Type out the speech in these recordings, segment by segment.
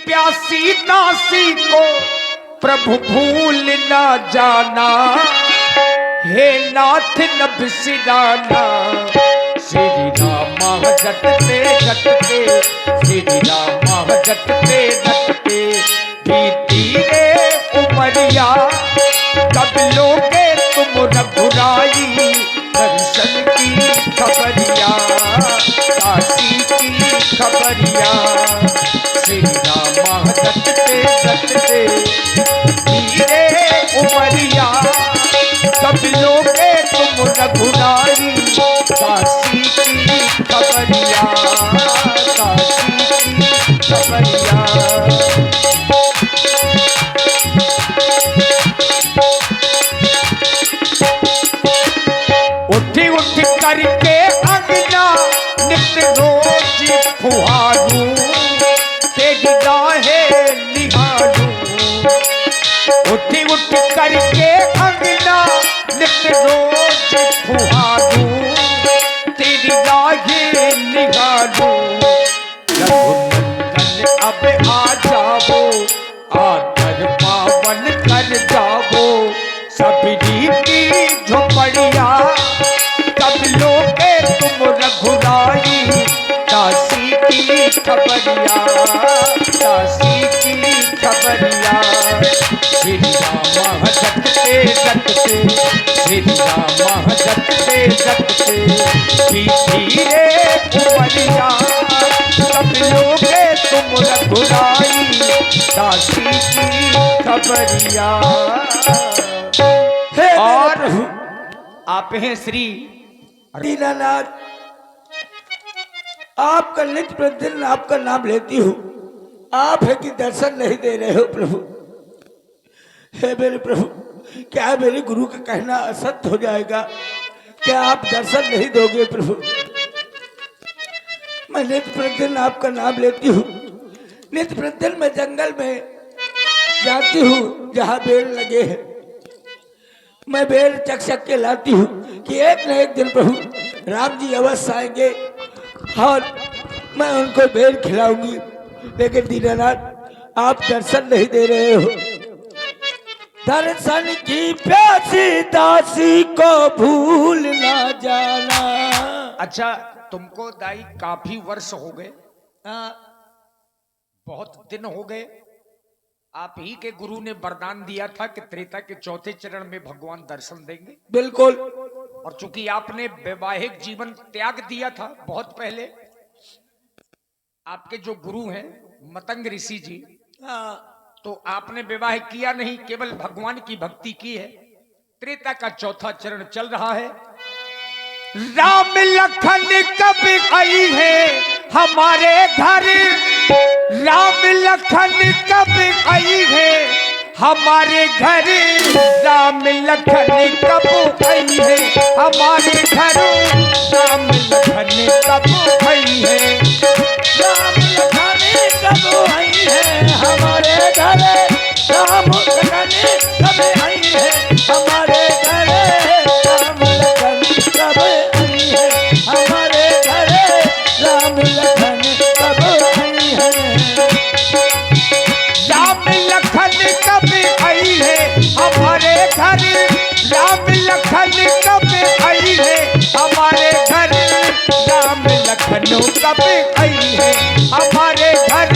प्यासी दासी को प्रभु भूल ना जाना, हे नाथ न बिसराना। श्री राम जटते जटते, श्री राम जटते जटते, बीती रे उमरिया कब लोगे तुम रघुराई। दर्शन की खबरिया, काशी की खबरिया, श्री राम जटते जटते, धीरे उमरिया कब लोगे तुम रघुराई। काशी की खबरिया, काशी की खबरिया। उठी उठ करके अंगना नित रोज फुहारू, तेरी राहे निहारू। उठी उठ करके अंगना नित रोज फुहारू, तेरी राहे निहारू। रघुनंदन अब आ जाओ, आकर पावन कर जाओ। सबरी की झोपड़िया कब लोगे तुम रघुराई। काशी की खबरिया, काशी की खबरिया, श्री राम जटते जटते, श्री राम जटते जटते, धीरे उमरिया कब लोगे तुम रघुराई। काशी की खबरिया। और आप हैं श्री दीनानाथ, आपका नित्य प्रतिदिन आपका नाम लेती हूँ। आप है कि दर्शन नहीं दे रहे हो प्रभु। हे मेरे प्रभु, क्या मेरे गुरु का कहना असत्य हो जाएगा? क्या आप दर्शन नहीं दोगे प्रभु? मैं नित्य प्रतिदिन आपका नाम लेती हूँ। नित्य प्रतिदिन मैं जंगल में जाती हूँ जहाँ बेल लगे हैं। मैं बेल चक के लाती हूँ कि एक न एक दिन प्रभु राम जी अवश्य आएंगे और मैं उनको बेल खिलाऊंगी। लेकिन दीनानाथ, आप दर्शन नहीं दे रहे हो। दर्शन की प्यासी दासी को भूल ना जाना। अच्छा, तुमको दाई काफी वर्ष हो गए, बहुत दिन हो गए। आप ही के गुरु ने वरदान दिया था कि त्रेता के चौथे चरण में भगवान दर्शन देंगे। बिल्कुल। और चूंकि आपने वैवाहिक जीवन त्याग दिया था बहुत पहले, आपके जो गुरु हैं मतंग ऋषि जी, तो आपने विवाह किया नहीं, केवल भगवान की भक्ति की है। त्रेता का चौथा चरण चल रहा है। राम लखन कब आई है हमारे घर, राम लखन कब आई है हमारे घर। राम लखन कब आई है हमारे घर, राम लखन कब आई है। राम लखन कब आई है हमारे घर, राम लखन कब आई है हमारे घर। राम लखन कब आई है हमारे घर, राम लखन कब आई है। राम लखन कब आई है हमारे घर, राम लखन कब आई है हमारे घर। राम लखन कब आई है हमारे घर,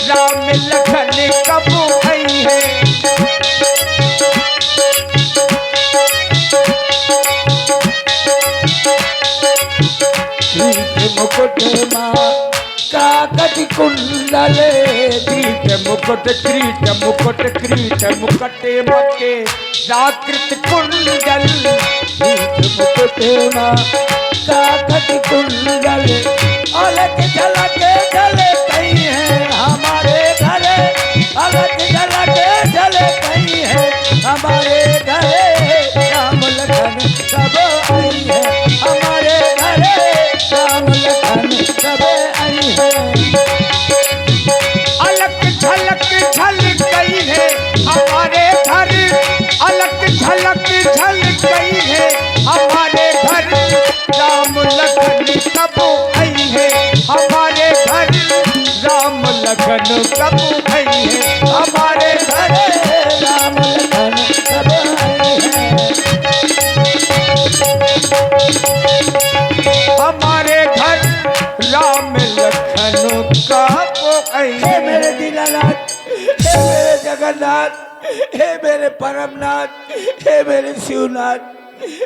राम लखन कब आई है। मुकुट माँ काकट कुंडल, क्रीट मुकुट क्रीट मुकुट क्रीट मुकटे मके जाकृत कुंडल। मुकुट माँ काकट कुंडल, अलग झलक झल कहीं है हमारे घर, अलग झलक झल कहीं है हमारे घर। राम लखन कब आई है हमारे घर, राम लखन कब आई है। अलग झलक झल गई है हमारे घर, अलग झलक झल गई है हमारे घर। राम लखन कब आई है हमारे घर, राम लखन लखन कब आई है, हमारे घर राम लखन कब आए हैं। हमारे घर राम लखन कब आई हे है। मेरे दीनानाथ, हे मेरे जगन्नाथ, हे मेरे परमनाथ, हे मेरे शिवनाथ,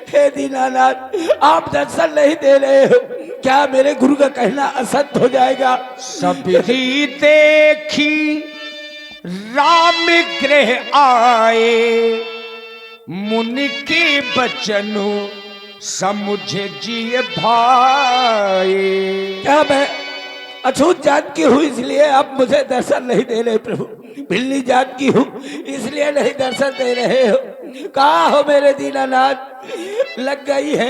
हे दीनानाथ, आप दर्शन नहीं दे रहे हो, क्या मेरे गुरु का कहना असत्य हो जाएगा? सबरी देखी राम गृह आए, मुनि के बचनु समुझे जिय भाए। क्या मैं अछूत जात की हूँ इसलिए आप मुझे दर्शन नहीं दे रहे प्रभु? भिल्ली जात की हूँ इसलिए नहीं दर्शन दे रहे हो? कहाँ हो मेरे दीनानाथ? लग गई है,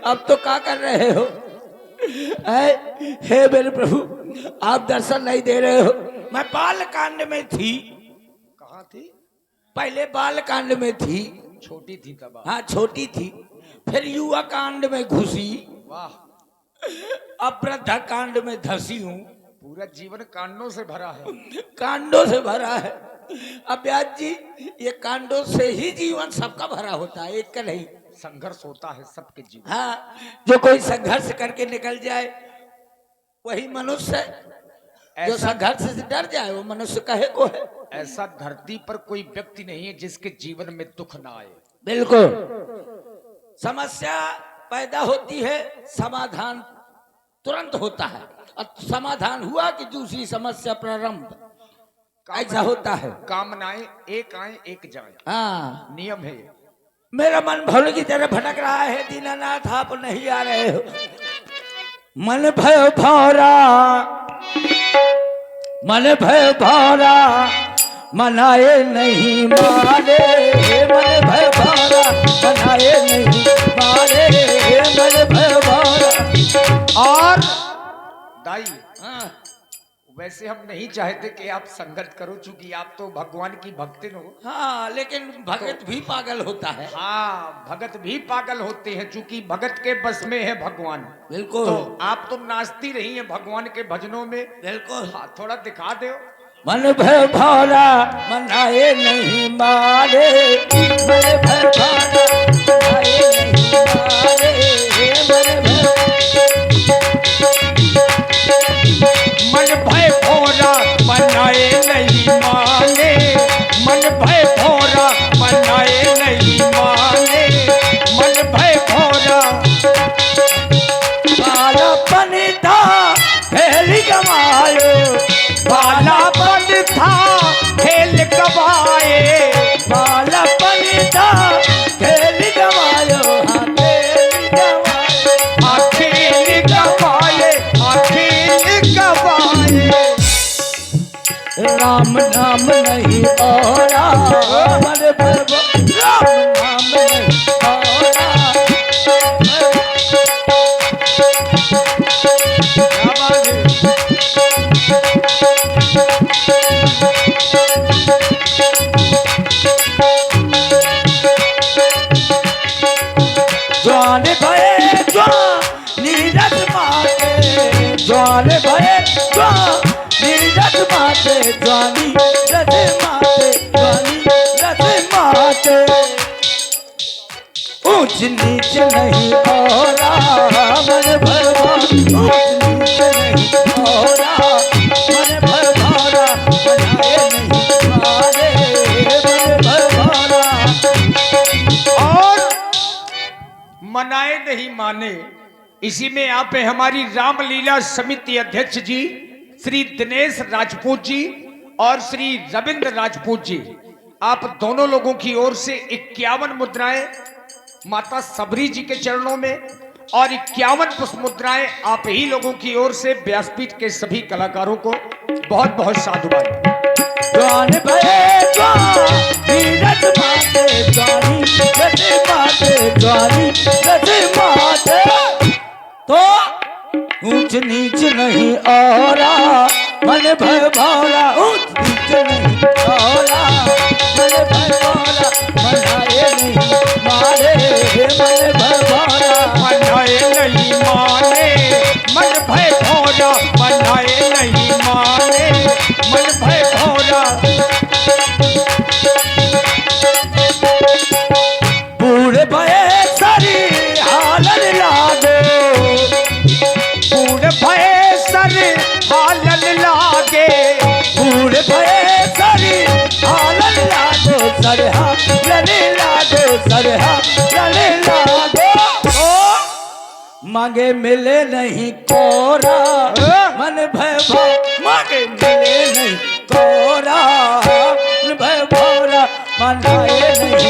अब तो क्या कर रहे हो? हे मेरे प्रभु, आप दर्शन नहीं दे रहे हो। मैं बाल कांड में थी। कहाँ थी? पहले बाल कांड में थी, छोटी थी तब। हाँ छोटी थी, फिर युवा कांड में घुसी, वाह, अब वृद्धा कांड में धसी हूँ। पूरा जीवन कांडों से भरा है। कांडों से भरा है। अब व्यास जी, ये कांडों से ही जीवन सबका भरा होता है, एक का नहीं। संघर्ष होता है सबके जीवन। हाँ, जो कोई संघर्ष करके निकल जाए वही मनुष्य है। जो संघर्ष से डर जाए वो मनुष्य कहे को है। ऐसा धरती पर कोई व्यक्ति नहीं है जिसके जीवन में दुख ना आए। बिल्कुल, समस्या पैदा होती है, समाधान तुरंत होता है, और समाधान हुआ कि दूसरी समस्या प्रारंभ, ऐसा होता है। कामनाएं एक आए एक जाए, हाँ, नियम है ये। मेरा मन भौल की तरह भटक रहा है दीनानाथ, आप नहीं आ रहे हो। मन भय भौरा, मन भय भौरा, मनाए नहीं मारे, मन भय भौरा, मनाए नहीं मारे, मन भय भौरा। और दाई, हाँ, वैसे हम नहीं चाहते कि आप संघर्ष करो, चूंकि आप तो भगवान की भक्तिन हो। हाँ, लेकिन भगत भी पागल होता है। हाँ, भगत भी पागल होते हैं, चूंकि भगत के बस में है भगवान। बिल्कुल, तो आप तो नाचती रही हैं भगवान के भजनों में। बिल्कुल। हाँ, थोड़ा दिखा दो। मन भय भौरा, मनाए नहीं मारे, मन भय भौरा, मनाए नहीं मारे, मन भय भौरा मनाए नहीं माने, मन भय भौरा मनाए नहीं माने, मन भय भौरा। बाला बनिता खेल गवायो, बाला बन था खेल गवाए, बाला बनिता खेल गवायो, हाँ खेल गवायो, खेल गवाए, खेल गवाए। राम नाम नहीं औरा, मन भय राम नाम नहीं औरा। क्या बात है? ज्वान भये ज्वान नीरज माते, ज्वान भये ज्वान नीरज माते, ज्वानी रज माते, ज्वानी रज माते। ऊंच नीच नहीं औरा, मन भरवा, ऊंच नीच नहीं औरा, मन भरवारा, मनाए नहीं मारे, मन भरवारा। और मनाए नहीं माने, इसी में आप हैं हमारी रामलीला समिति अध्यक्ष जी श्री दिनेश राजपूत जी और श्री रविंद्र राजपूत जी। आप दोनों लोगों की ओर से 51 मुद्राएं माता सबरी जी के चरणों में और 51 पुष्प मुद्राएं आप ही लोगों की ओर से व्यासपीठ के सभी कलाकारों को बहुत बहुत साधुवाद। ज्वान भये ज्वान नीरज माते, ज्वानी रज माते, ज्वानी रज माते। तो ऊंच नीच नहीं औरा, मन भय भौरा, ऊंच नीच नहीं औरा, मन भय भौरा, मनाए नहीं मारे, मन भय भौरा, मनाए नहीं माने, मन भय भौरा मनाए नहीं माने, मन सरहाने लागो। मांगे मिले नहीं कोरा, मन भय भाव मांगे मिले नहीं कोरा, मन भय भौरा मनाए नहीं।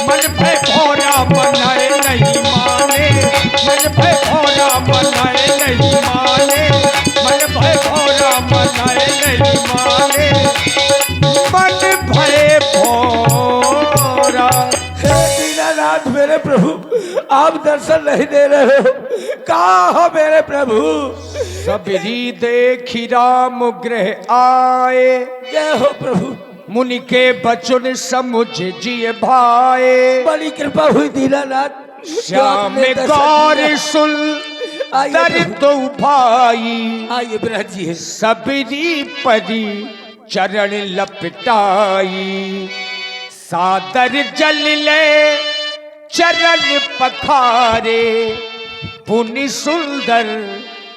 मन भय भौरा मनाए नहीं माने, मन भय भौरा मनाए नहीं माने, मन भय भौरा मनाए नहीं माने, मन भय भौरा। हे दीनानाथ मेरे प्रभु, आप दर्शन नहीं दे रहे हो, कहाँ हो मेरे प्रभु? सबरी देखी राम गृह आए, जय हो प्रभु। मुनि के बचन समुझ जिय भाए, बड़ी कृपा हुई दीनानाथ। श्याम गौर सुन दर तो भाई, आइए ब्रज जी। सबरी परी चरण लपटाई, सादर जल ले चरण पखारे, पुनि सुंदर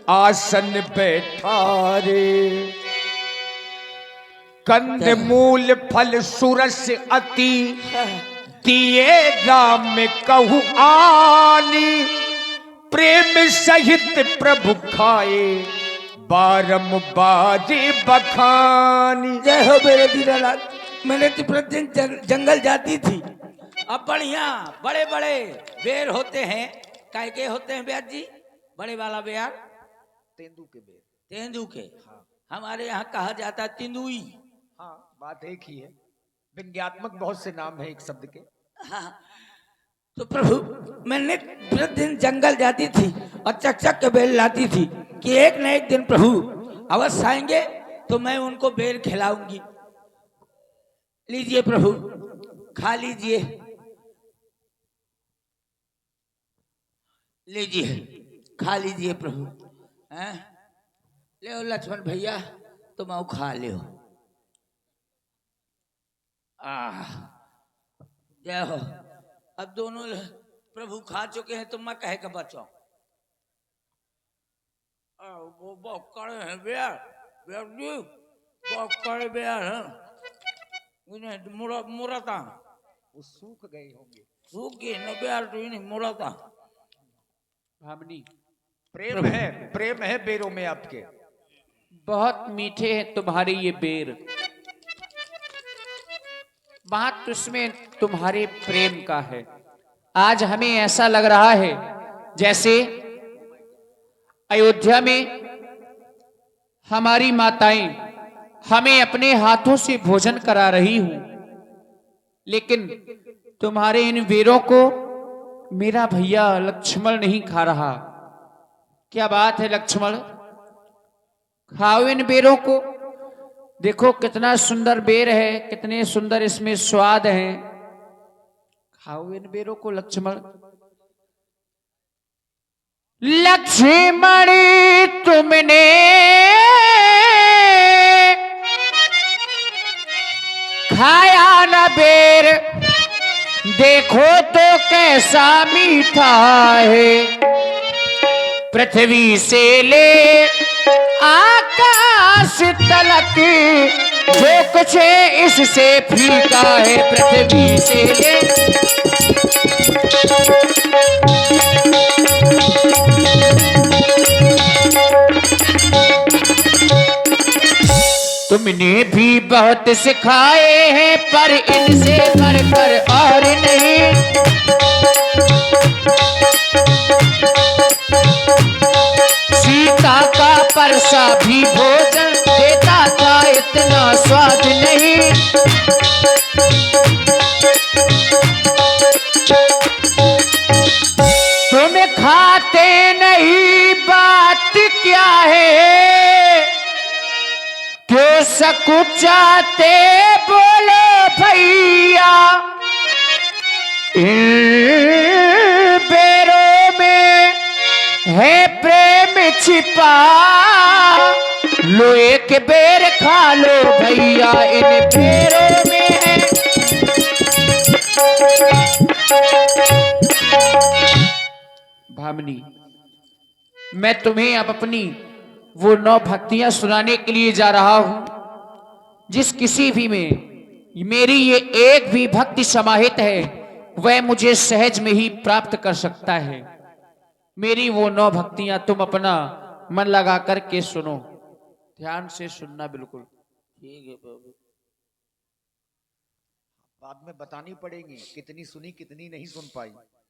आसन बैठारे। कंद मूल फल सुरस अति, दिए राम कहु आनी, प्रेम सहित प्रभु खाए, बारंबार बखानी। जय हो मेरे दीनानाथ। मैंने तो प्रतिदिन जंगल जाती थी। अब बढ़िया बड़े बड़े बेर होते हैं, काय के होते हैं ब्याज जी? बड़े वाला बेर तेंदू के बेर, तेंदू के। हाँ। हमारे यहाँ कहा जाता है तेंदुई। हाँ बात एक ही है, व्यंग्यात्मक बहुत से नाम है एक शब्द के। हाँ। तो प्रभु मैंने प्रतिदिन जंगल जाती थी और चकचक के बेर लाती थी कि एक न एक दिन प्रभु अवश्य आएंगे तो मैं उनको बेर खिलाऊंगी। लीजिए प्रभु, खा लीजिए, लीजिए खा लीजिए प्रभु। हैं? ले लक्ष्मण भैया तुम आओ खा ले। जय हो। अब दोनों प्रभु खा चुके हैं तो मैं कहे का बचाओ। वो बौकड़े हैं बेर, बेर जी बौकड़े बेर हैं, इन्हें मुरता वो सूख गए होंगे। सूख गए न बेर तो इन्हें मुरता। भामनी प्रेम है बेरों में आपके। बहुत मीठे हैं तुम्हारे ये बेर, बात तो इसमें तुम्हारे प्रेम का है। आज हमें ऐसा लग रहा है जैसे अयोध्या में हमारी माताएं हमें अपने हाथों से भोजन करा रही हूं, लेकिन तुम्हारे इन बेरों को मेरा भैया लक्ष्मण नहीं खा रहा। क्या बात है लक्ष्मण, खाओ इन बेरों को। देखो कितना सुंदर बेर है, कितने सुंदर इसमें स्वाद है। खाओ इन बेरों को लक्ष्मण। लक्ष्मण तुमने खाया न बेर, देखो तो कैसा मीठा है। पृथ्वी से ले आकाश तलक जो कुछ है इससे फीका है। पृथ्वी से ले तुमने भी बहुत सिखाए हैं पर इनसे बढ़कर और नहीं। सीता का परसा भी भोजन देता था, इतना स्वाद नहीं। तुम खाते नहीं, बात क्या है? क्यों सकुचाते बोलो भैया? इन बेरों में है प्रेम छिपा, लो एक बेर खा लो भैया, इन बेरों में है। भामनी, मैं तुम्हें अब अपनी वो 9 भक्तियां सुनाने के लिए जा रहा हूं। जिस किसी भी में मेरी ये एक भी भक्ति समाहित है वह मुझे सहज में ही प्राप्त कर सकता है। मेरी वो 9 भक्तियां तुम अपना मन लगा करके सुनो, ध्यान से सुनना बिल्कुल। ठीक है प्रभु। बाद में बतानी पड़ेगी कितनी सुनी कितनी नहीं सुन पाई।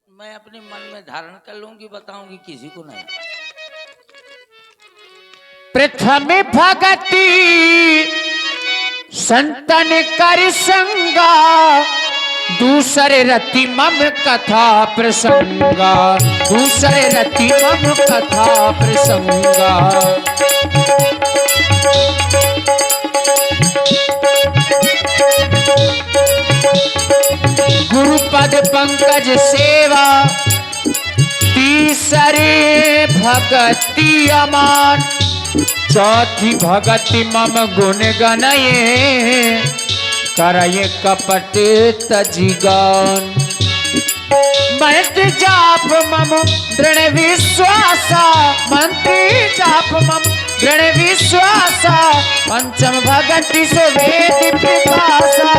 मैं अपने मन में धारण कर लूंगी, बताऊंगी किसी को नहीं। प्रथम भगति संतन कर संगा, दूसरे रति मम कथा प्रसंगा, दूसरे रति मम कथा प्रसंगा। गुरुपद पंकज सेवा, तीसरे भगति अमान, चौथी भगति मम गुण गनये, करये कपट तजिगान। मंत्र जाप मम दृढ़ विश्वासा, मंत्र जाप मम दृढ़ विश्वासा, पंचम भगति से वेद प्रकाशा।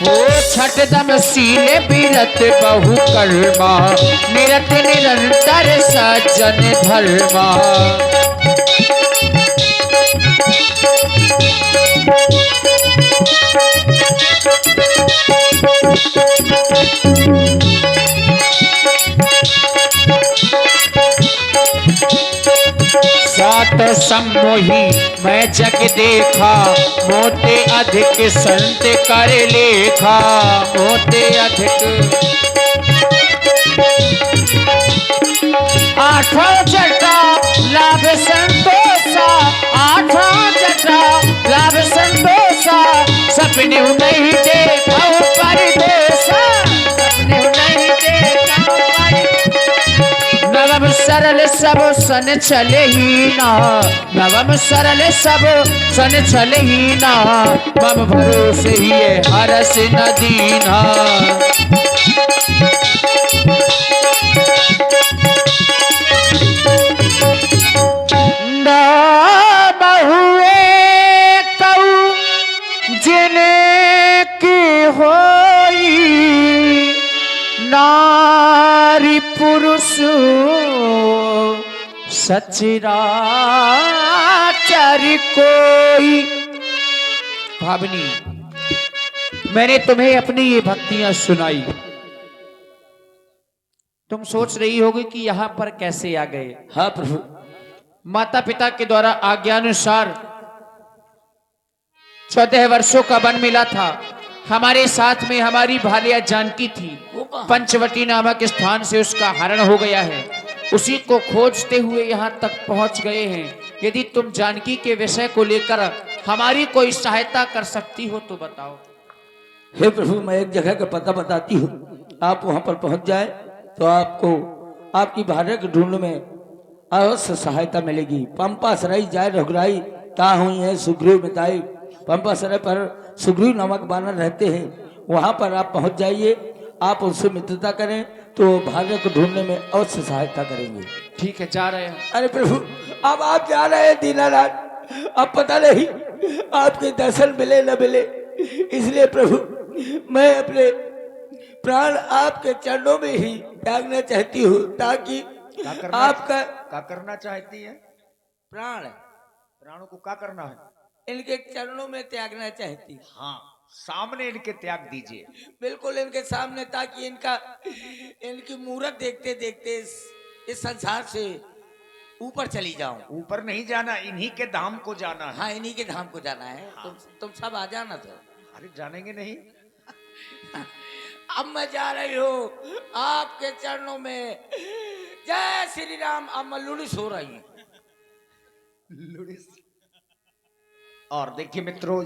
ओ छठ दम सीले बिरत बहु कर्मा, निरत निरंतर सज्जन धर्मा। सात सम्मोही मैं जग देखा, मोते अधिक संत कर लेखा, मोते अधिक। आठों जटा लाभ संतोषा, आठों जटा लाभ संतोषा, सपने नहीं देखा परदेसा, सपने नहीं देखा परदेसा। नवम सरल सब सन चले ही ना, नवम सरल सब सन चले ही ना, मम भरोसे ही हरस न दीना। नाम हुए कऊ जिनकी होई, नारी पुरुष सचराचर कोई। भावनी, मैंने तुम्हें अपनी ये भक्तियां सुनाई, तुम सोच रही होगी कि यहां पर कैसे आ गए। हाँ प्रभु। माता पिता के द्वारा आज्ञानुसार 14 वर्षों का वन मिला था। हमारे साथ में हमारी भालिया जानकी थी, पंचवटी नामक स्थान से उसका हरण हो गया है। उसी को खोजते हुए यहाँ तक पहुँच गए हैं। यदि तुम जानकी के विषय को लेकर हमारी कोई सहायता कर सकती हो तो बताओ। हे प्रभु, मैं एक जगह का पता बताती हूँ, आप वहाँ पर पहुँच जाए तो आपको आपकी भार्या के ढूंढने में अवश्य सहायता मिलेगी। पंपा सराई जाए रघुराई, ता हुई है सुग्रीव मिताई। पंपा सराय पर सुग्रीव नामक बानर रहते हैं, वहाँ पर आप पहुँच जाइए। आप उनसे मित्रता करें तो भार्या को ढूंढने में अवश्य सहायता करेंगे। ठीक है, जा रहे हैं। अरे प्रभु, अब आप जा रहे हैं दीनानाथ, अब पता नहीं आपके दर्शन मिले न मिले, इसलिए प्रभु मैं अपने प्राण आपके चरणों में ही त्यागना चाहती हूँ, ताकि आपका क्या करना चाहती है? प्राणों को क्या करना है? इनके चरणों में त्यागना चाहती हूँ। हाँ, सामने इनके त्याग दीजिए। बिल्कुल इनके सामने, ताकि इनकी मूरत देखते देखते इस संसार से ऊपर चली जाऊं। ऊपर नहीं जाना, इन्हीं के धाम को जाना है। हाँ, इन्हीं के धाम को जाना है। हाँ। तुम सब आ जाना तो। अरे जानेंगे नहीं। अब मैं जा रही हूँ आपके चरणों में। जय श्री राम। अब मैं लुड़िस हो रही हूँ। और देखिए मित्रों,